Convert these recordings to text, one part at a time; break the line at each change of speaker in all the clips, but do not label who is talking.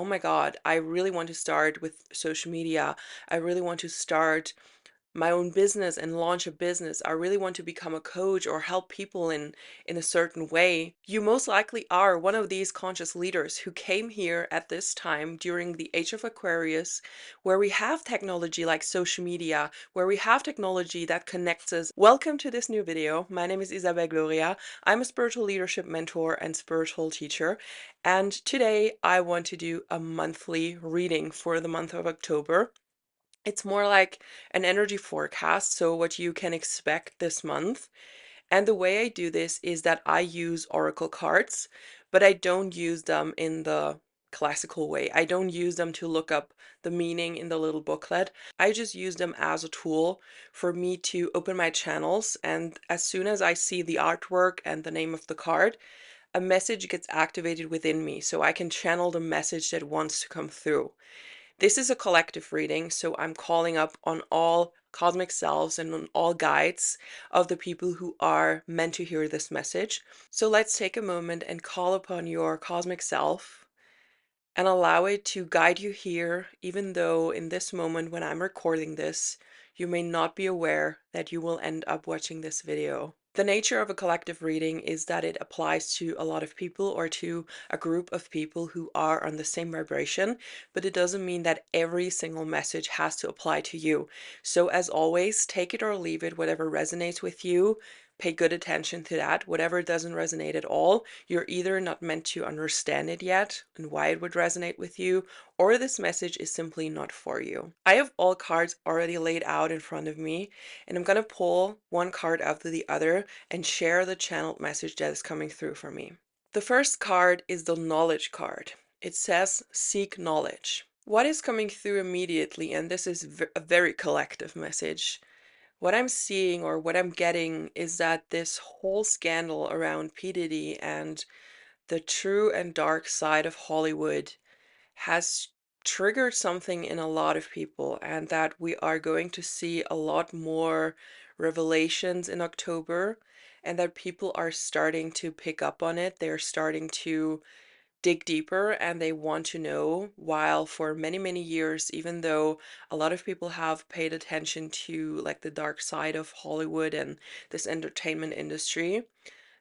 oh my God, I really want to start with social media. I really want to start my own business and launch a business. I really want to become a coach or help people in a certain way. You most likely are one of these conscious leaders who came here at this time during the age of Aquarius, where we have technology like social media, where we have technology that connects us. Welcome to this new video. My name is Isabelle Gloria. I'm a spiritual leadership mentor and spiritual teacher. And today I want to do a monthly reading for the month of October. It's more like an energy forecast, so what you can expect this month. And the way I do this is that I use oracle cards, but I don't use them in the classical way. I don't use them to look up the meaning in the little booklet. I just use them as a tool for me to open my channels. And as soon as I see the artwork and the name of the card, a message gets activated within me so I can channel the message that wants to come through. This is a collective reading, so I'm calling up on all cosmic selves and on all guides of the people who are meant to hear this message. So let's take a moment and call upon your cosmic self and allow it to guide you here, even though in this moment when I'm recording this, you may not be aware that you will end up watching this video. The nature of a collective reading is that it applies to a lot of people or to a group of people who are on the same vibration, but it doesn't mean that every single message has to apply to you. So as always, take it or leave it, whatever resonates with you. Pay good attention to that. Whatever doesn't resonate at all, you're either not meant to understand it yet and why it would resonate with you, or this message is simply not for you. I have all cards already laid out in front of me, and I'm going to pull one card after the other and share the channeled message that is coming through for me. The first card is the knowledge card. It says, seek knowledge. What is coming through immediately, and this is a very collective message, what I'm seeing or what I'm getting is that this whole scandal around P. Diddy and the true and dark side of Hollywood has triggered something in a lot of people, and that we are going to see a lot more revelations in October, and that people are starting to pick up on it. They're starting to dig deeper and they want to know, while for many, many years, even though a lot of people have paid attention to like the dark side of Hollywood and this entertainment industry,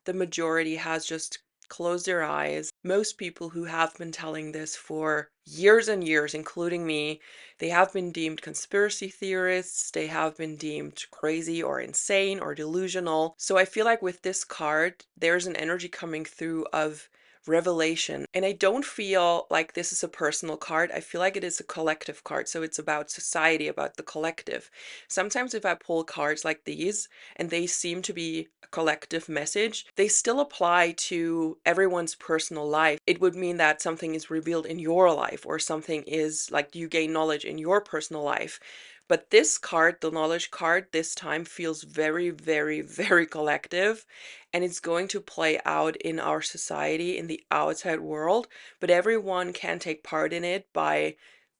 the majority has just closed their eyes. Most people who have been telling this for years and years, including me, they have been deemed conspiracy theorists, they have been deemed crazy or insane or delusional. So I feel like with this card, there's an energy coming through of revelation. And I don't feel like this is a personal card. I feel like it is a collective card. So it's about society, about the collective. Sometimes if I pull cards like these and they seem to be a collective message, they still apply to everyone's personal life. It would mean that something is revealed in your life or something is like you gain knowledge in your personal life. But this card, the knowledge card, this time feels very, very, very collective, and it's going to play out in our society, in the outside world, but everyone can take part in it by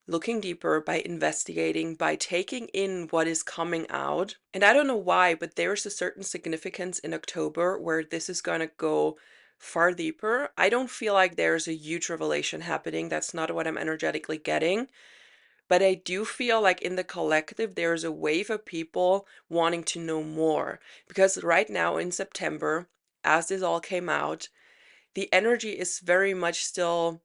looking deeper, by investigating, by taking in what is coming out. And I don't know why, but there's a certain significance in October where this is going to go far deeper. I don't feel like there's a huge revelation happening. That's not what I'm energetically getting. But I do feel like in the collective, there's a wave of people wanting to know more. Because right now in September, as this all came out, the energy is very much still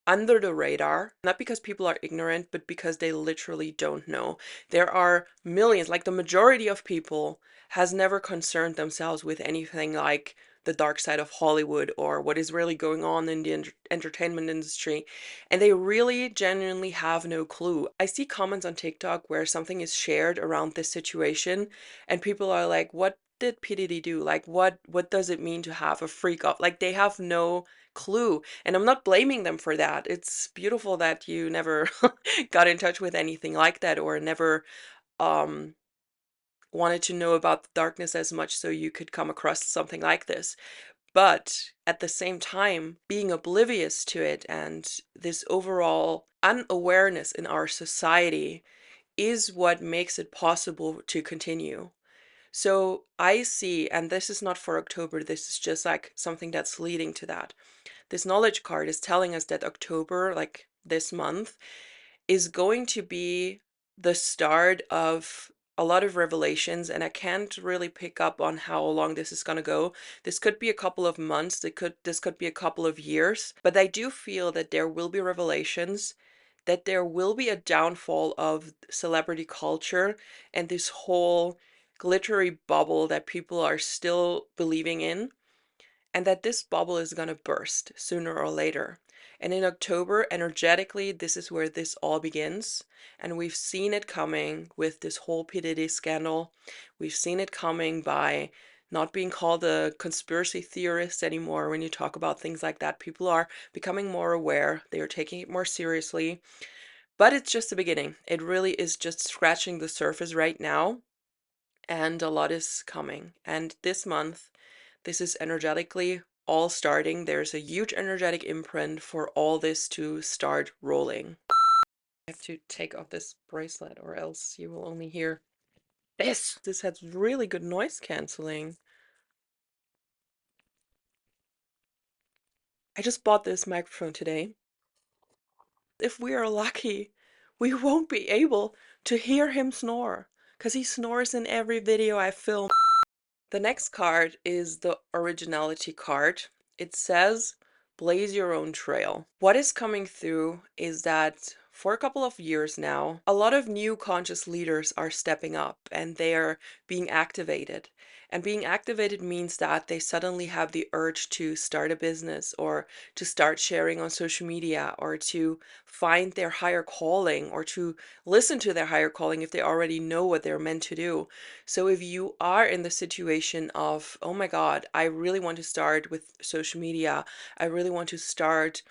under the radar, not because people are ignorant, but because they literally don't know. There are millions, like the majority of people has never concerned themselves with anything like the dark side of Hollywood or what is really going on in the entertainment industry, and they really genuinely have no clue. I see comments on TikTok where something is shared around this situation and people are like, what did P. Diddy do? Like what does it mean to have a freak off? Like they have no clue. And I'm not blaming them for that. It's beautiful that you never got in touch with anything like that or never um wanted to know about the darkness as much so you could come across something like this. But at the same time, being oblivious to it and this overall unawareness in our society is what makes it possible to continue. So I see, and this is not for October, this is just like something that's leading to that. This knowledge card is telling us that October, like this month, is going to be the start of a lot of revelations, and I can't really pick up on how long this is going to go. This could be a couple of months, this could be a couple of years, but I do feel that there will be revelations, that there will be a downfall of celebrity culture and this whole glittery bubble that people are still believing in, and that this bubble is going to burst sooner or later. And in October, energetically, this is where this all begins. And we've seen it coming with this whole P. Diddy scandal. We've seen it coming by not being called a conspiracy theorist anymore when you talk about things like that. People are becoming more aware, they are taking it more seriously. But it's just the beginning. It really is just scratching the surface right now, and a lot is coming. And this month, this is energetically all starting. There's a huge energetic imprint for all this to start rolling. I have to take off this bracelet or else you will only hear this. This has really good noise canceling. I just bought this microphone today. If we are lucky, we won't be able to hear him snore, because he snores in every video I film. The next card is the originality card. It says, blaze your own trail. What is coming through is that for a couple of years now, a lot of new conscious leaders are stepping up and they are being activated. And being activated means that they suddenly have the urge to start a business or to start sharing on social media or to find their higher calling or to listen to their higher calling if they already know what they're meant to do. So if you are in the situation of, oh my God, I really want to start with social media, I really want to start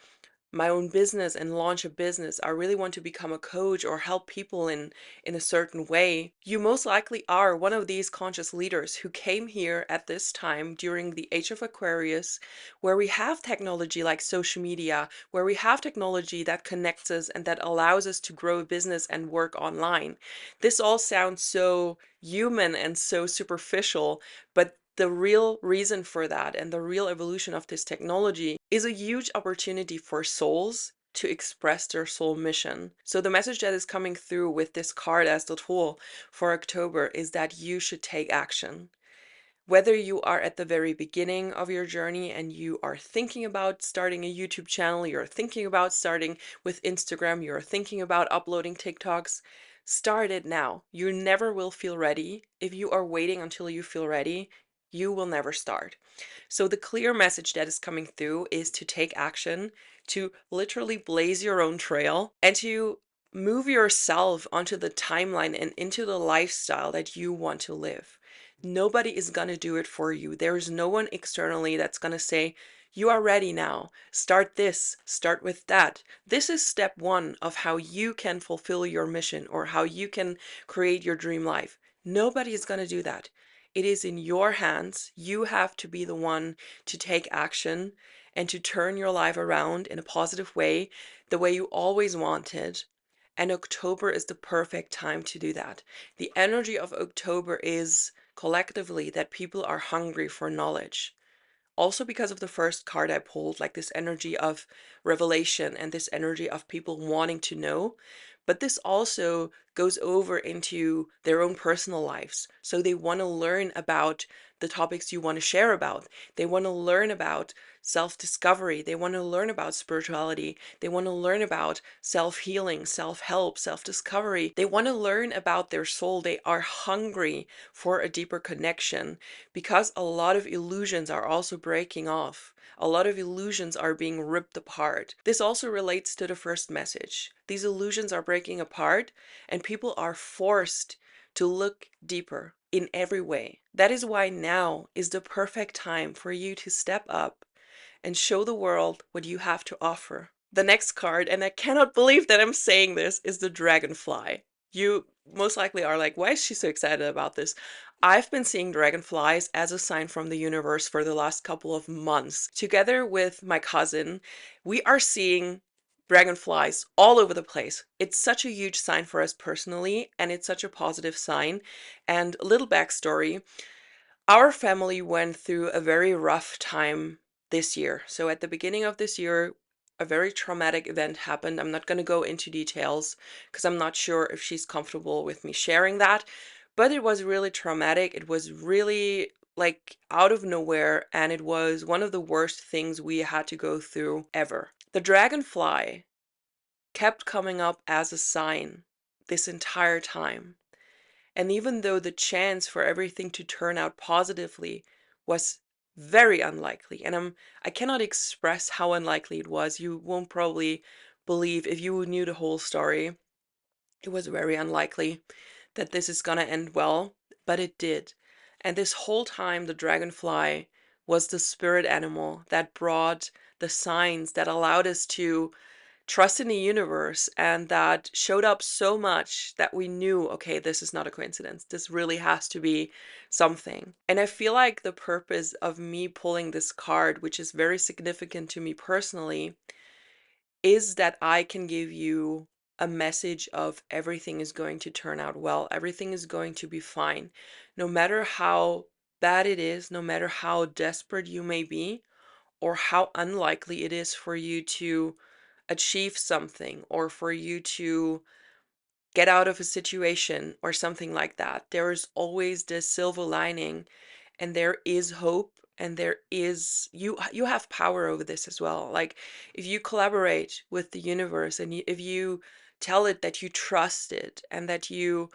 my own business and launch a business, I really want to become a coach or help people in a certain way, you most likely are one of these conscious leaders who came here at this time during the age of Aquarius, where we have technology like social media, where we have technology that connects us and that allows us to grow a business and work online. This all sounds so human and so superficial, but the real reason for that and the real evolution of this technology is a huge opportunity for souls to express their soul mission. So the message that is coming through with this card as the tool for October is that you should take action. Whether you are at the very beginning of your journey and you are thinking about starting a YouTube channel, you're thinking about starting with Instagram, you're thinking about uploading TikToks, start it now. You never will feel ready. If you are waiting until you feel ready, you will never start. So the clear message that is coming through is to take action, to literally blaze your own trail, and to move yourself onto the timeline and into the lifestyle that you want to live. Nobody is going to do it for you. There is no one externally that's going to say, you are ready now. Start this, start with that. This is step one of how you can fulfill your mission or how you can create your dream life. Nobody is going to do that. It is in your hands. You have to be the one to take action and to turn your life around in a positive way, the way you always wanted. And October is the perfect time to do that. The energy of October is collectively that people are hungry for knowledge. Also because of the first card I pulled, like this energy of revelation and this energy of people wanting to know. But this also goes over into their own personal lives. So they want to learn about the topics you want to share about. They want to learn about self-discovery. They want to learn about spirituality. They want to learn about self-healing, self-help, self-discovery. They want to learn about their soul. They are hungry for a deeper connection because a lot of illusions are also breaking off. A lot of illusions are being ripped apart. This also relates to the first message. These illusions are breaking apart and people are forced to look deeper in every way. That is why now is the perfect time for you to step up and show the world what you have to offer. The next card, and I cannot believe that I'm saying this, is the dragonfly. You most likely are like, why is she so excited about this? I've been seeing dragonflies as a sign from the universe for the last couple of months. Together with my cousin, we are seeing dragonflies all over the place. It's such a huge sign for us personally, and it's such a positive sign. And a little backstory, our family went through a very rough time this year. So at the beginning of this year, a very traumatic event happened. I'm not going to go into details because I'm not sure if she's comfortable with me sharing that, but it was really traumatic. It was really like out of nowhere, and it was one of the worst things we had to go through ever. The dragonfly kept coming up as a sign this entire time. And even though the chance for everything to turn out positively was very unlikely, and I cannot express how unlikely it was. You won't probably believe if you knew the whole story. It was very unlikely that this is gonna end well, but it did. And this whole time, the dragonfly was the spirit animal that brought the signs that allowed us to trust in the universe, and that showed up so much that we knew, okay, this is not a coincidence. This really has to be something. And I feel like the purpose of me pulling this card, which is very significant to me personally, is that I can give you a message of everything is going to turn out well. Everything is going to be fine. No matter how bad it is, no matter how desperate you may be, or how unlikely it is for you to achieve something or for you to get out of a situation or something like that. There is always this silver lining, and there is hope, and there is you have power over this as well. Like if you collaborate with the universe, and if you tell it that you trust it, and that you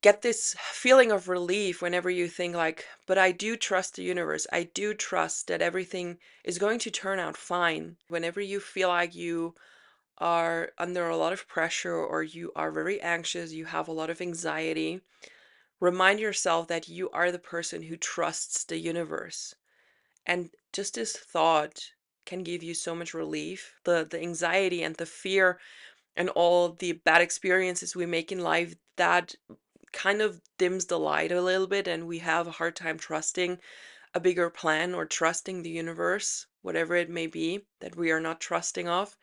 get this feeling of relief whenever you think like, but I do trust the universe. I do trust that everything is going to turn out fine. Whenever you feel like you are under a lot of pressure, or you are very anxious, you have a lot of anxiety, remind yourself that you are the person who trusts the universe. And just this thought can give you so much relief. The anxiety and the fear and all the bad experiences we make in life, that kind of dims the light a little bit, and we have a hard time trusting a bigger plan or trusting the universe, whatever it may be that we are not trusting of.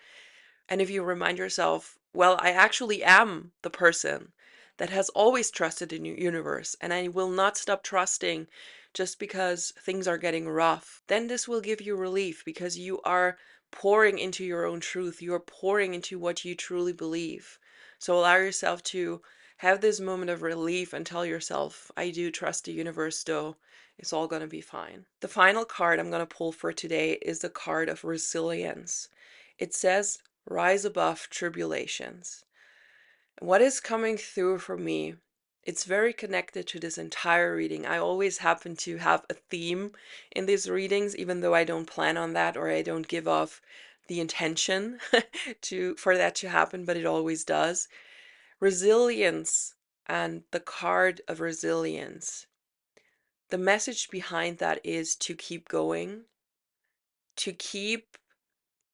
And if you remind yourself, well, I actually am the person that has always trusted in the universe, and I will not stop trusting just because things are getting rough, then this will give you relief because you are pouring into your own truth. You are pouring into what you truly believe. So allow yourself to have this moment of relief and tell yourself, I do trust the universe, though. It's all going to be fine. The final card I'm going to pull for today is the card of resilience. It says, rise above tribulations. What is coming through for me? It's very connected to this entire reading. I always happen to have a theme in these readings, even though I don't plan on that, or I don't give off the intention for that to happen, but it always does. Resilience and the card of resilience. The message behind that is to keep going, to keep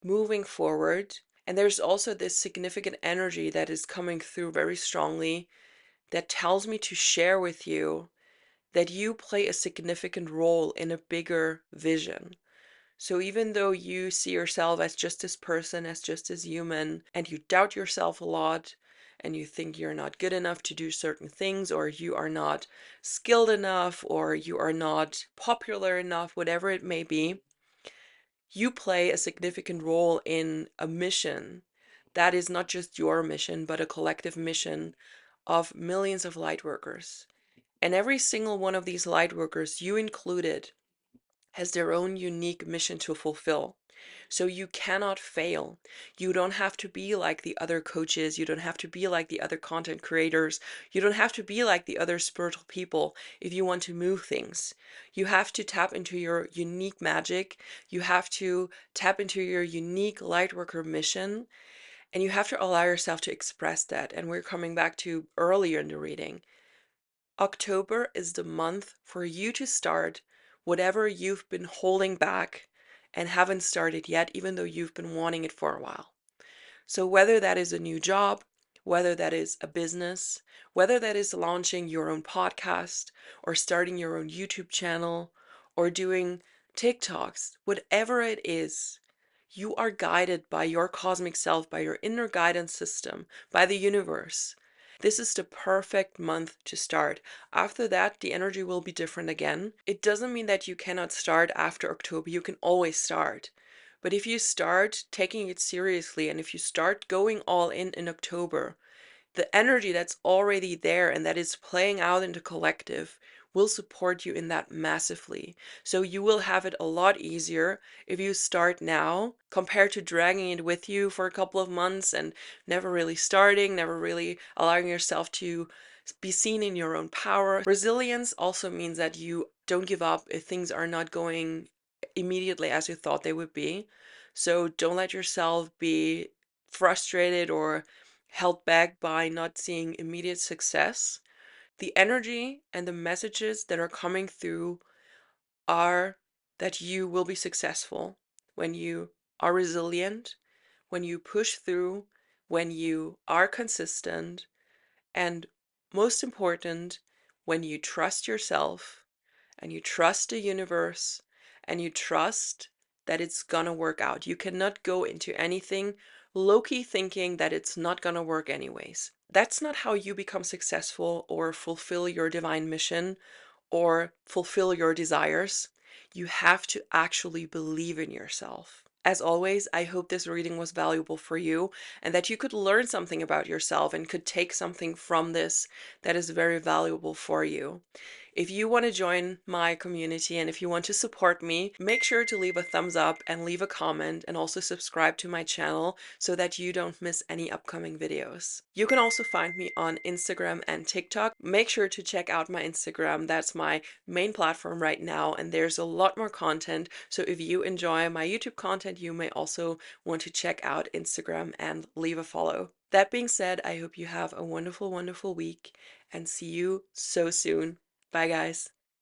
moving forward. And there's also this significant energy that is coming through very strongly that tells me to share with you that you play a significant role in a bigger vision. So even though you see yourself as just this person, as just this human, and you doubt yourself a lot, and you think you're not good enough to do certain things, or you are not skilled enough, or you are not popular enough, whatever it may be, you play a significant role in a mission that is not just your mission, but a collective mission of millions of light workers. And every single one of these light workers, you included, has their own unique mission to fulfill. So you cannot fail. You don't have to be like the other coaches. You don't have to be like the other content creators. You don't have to be like the other spiritual people if you want to move things. You have to tap into your unique magic. You have to tap into your unique lightworker mission. And you have to allow yourself to express that. And we're coming back to earlier in the reading. October is the month for you to start whatever you've been holding back and haven't started yet, even though you've been wanting it for a while. So, whether that is a new job, whether that is a business, whether that is launching your own podcast or starting your own YouTube channel or doing TikToks, whatever it is, you are guided by your cosmic self, by your inner guidance system, by the universe. This is the perfect month to start. After that, the energy will be different again. It doesn't mean that you cannot start after October. You can always start. But if you start taking it seriously and if you start going all in October, the energy that's already there and that is playing out in the collective will support you in that massively. So you will have it a lot easier if you start now compared to dragging it with you for a couple of months and never really starting, never really allowing yourself to be seen in your own power. Resilience also means that you don't give up if things are not going immediately as you thought they would be. So don't let yourself be frustrated or held back by not seeing immediate success. The energy and the messages that are coming through are that you will be successful when you are resilient, when you push through, when you are consistent, and most important, when you trust yourself and you trust the universe and you trust that it's gonna work out. You cannot go into anything low-key thinking that it's not gonna work anyways. That's not how you become successful or fulfill your divine mission or fulfill your desires. You have to actually believe in yourself. As always, I hope this reading was valuable for you and that you could learn something about yourself and could take something from this that is very valuable for you. If you want to join my community and if you want to support me, make sure to leave a thumbs up and leave a comment and also subscribe to my channel so that you don't miss any upcoming videos. You can also find me on Instagram and TikTok. Make sure to check out my Instagram. That's my main platform right now, and there's a lot more content. So if you enjoy my YouTube content, you may also want to check out Instagram and leave a follow. That being said, I hope you have a wonderful, wonderful week and see you so soon. Bye, guys.